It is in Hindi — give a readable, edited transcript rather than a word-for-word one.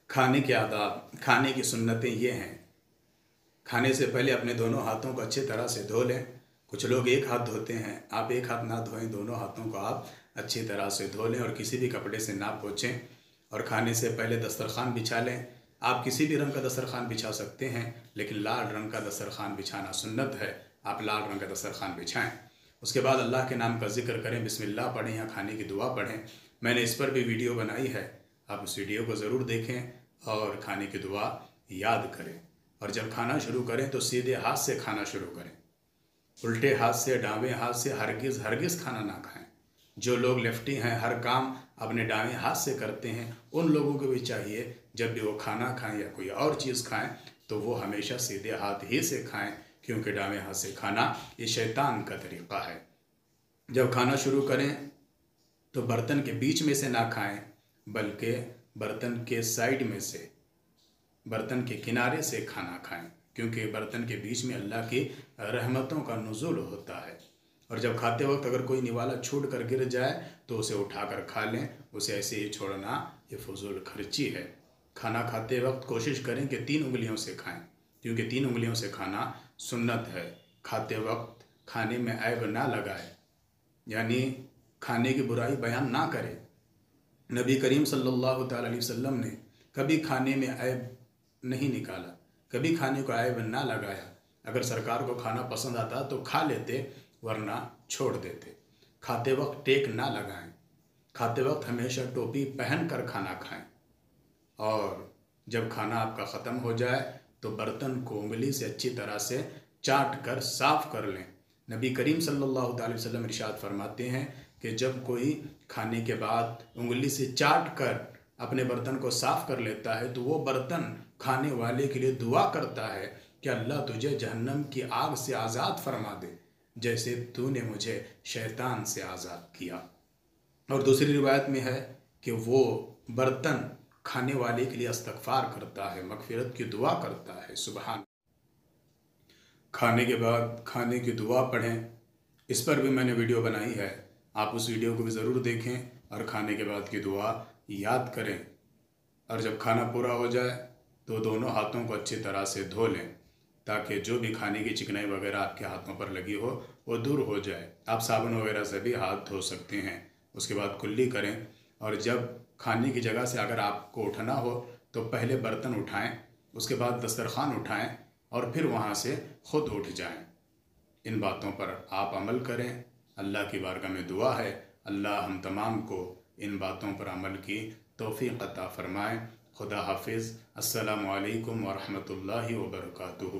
खाने के आदाब, खाने की सुन्नतें ये हैं। खाने से पहले अपने दोनों हाथों को अच्छी तरह से धो लें। कुछ लोग एक हाथ धोते हैं, आप एक हाथ ना धोएं, दोनों हाथों को आप अच्छी तरह से धो लें और किसी भी कपड़े से ना पोंछें। और खाने से पहले दस्तरखान बिछा लें। आप किसी भी रंग का दस्तरखान बिछा सकते हैं, लेकिन लाल रंग का दस्तरखान बिछाना सुन्नत है। आप लाल रंग का दस्तरखान बिछाएं। उसके बाद अल्लाह के नाम का जिक्र करें, बिस्मिल्लाह पढ़ें या खाने की दुआ पढ़ें। मैंने इस पर भी वीडियो बनाई है, आप उस वीडियो को ज़रूर देखें और खाने की दुआ याद करें। और जब खाना शुरू करें तो सीधे हाथ से खाना शुरू करें। उल्टे हाथ से, दावें हाथ से हरगिज़ खाना ना खाएं। जो लोग लेफ्टी हैं, हर काम अपने दावें हाथ से करते हैं, उन लोगों को भी चाहिए जब भी वो खाना खाएं या कोई और चीज़ खाएं तो वो हमेशा सीधे हाथ ही से खाएं, क्योंकि दावें हाथ से खाना ये शैतान का तरीक़ा है। जब खाना शुरू करें तो बर्तन के बीच में से ना खाएं, बल्कि बर्तन के साइड में से, बर्तन के किनारे से खाना खाएं, क्योंकि बर्तन के बीच में अल्लाह की रहमतों का नुज़ूल होता है। और जब खाते वक्त अगर कोई निवाला छूट कर गिर जाए तो उसे उठाकर खा लें, उसे ऐसे ही छोड़ना ये फजूल खर्ची है। खाना खाते वक्त कोशिश करें कि 3 उंगलियों से खाएं, क्योंकि 3 उंगलियों से खाना सुन्नत है। खाते वक्त खाने में ऐब ना लगाए, यानी खाने की बुराई बयान ना करें। नबी करीम सल्लल्लाहु तआला अलैहि वसल्लम ने कभी खाने में ऐब नहीं निकाला, कभी खाने को ऐब ना लगाया। अगर सरकार को खाना पसंद आता तो खा लेते, वरना छोड़ देते। खाते वक्त टेक ना लगाएं। खाते वक्त हमेशा टोपी पहन कर खाना खाएं। और जब खाना आपका ख़त्म हो जाए तो बर्तन को उंगली से अच्छी तरह से चाट कर साफ़ कर लें। नबी करीम सल्लल्लाहु अलैहि वसल्लम इरशाद फरमाते हैं कि जब कोई खाने के बाद उंगली से चाट कर अपने बर्तन को साफ़ कर लेता है तो वो बर्तन खाने वाले के लिए दुआ करता है कि अल्लाह तुझे जहन्नम की आग से आज़ाद फरमा दे, जैसे तूने मुझे शैतान से आज़ाद किया। और दूसरी रिवायत में है कि वो बर्तन खाने वाले के लिए इस्तग़फ़ार करता है, मग़फ़िरत की दुआ करता है। सुभान। खाने के बाद खाने की दुआ पढ़ें, इस पर भी मैंने वीडियो बनाई है, आप उस वीडियो को भी ज़रूर देखें और खाने के बाद की दुआ याद करें। और जब खाना पूरा हो जाए तो दोनों हाथों को अच्छी तरह से धो लें, ताकि जो भी खाने की चिकनाई वगैरह आपके हाथों पर लगी हो वो दूर हो जाए। आप साबुन वगैरह से भी हाथ धो सकते हैं। उसके बाद कुल्ली करें। और जब खाने की जगह से अगर आपको उठना हो तो पहले बर्तन उठाएं, उसके बाद दस्तरखान उठाएं और फिर वहाँ से ख़ुद उठ जाएं। इन बातों पर आप अमल करें। अल्लाह की बारगाह में दुआ है, अल्लाह हम तमाम को इन बातों पर अमल की तौफ़ीक़ अता फ़रमाए। खुदा हाफिज़। अस्सलामु अलैकुम व रहमतुल्लाहि व बरकातुहू।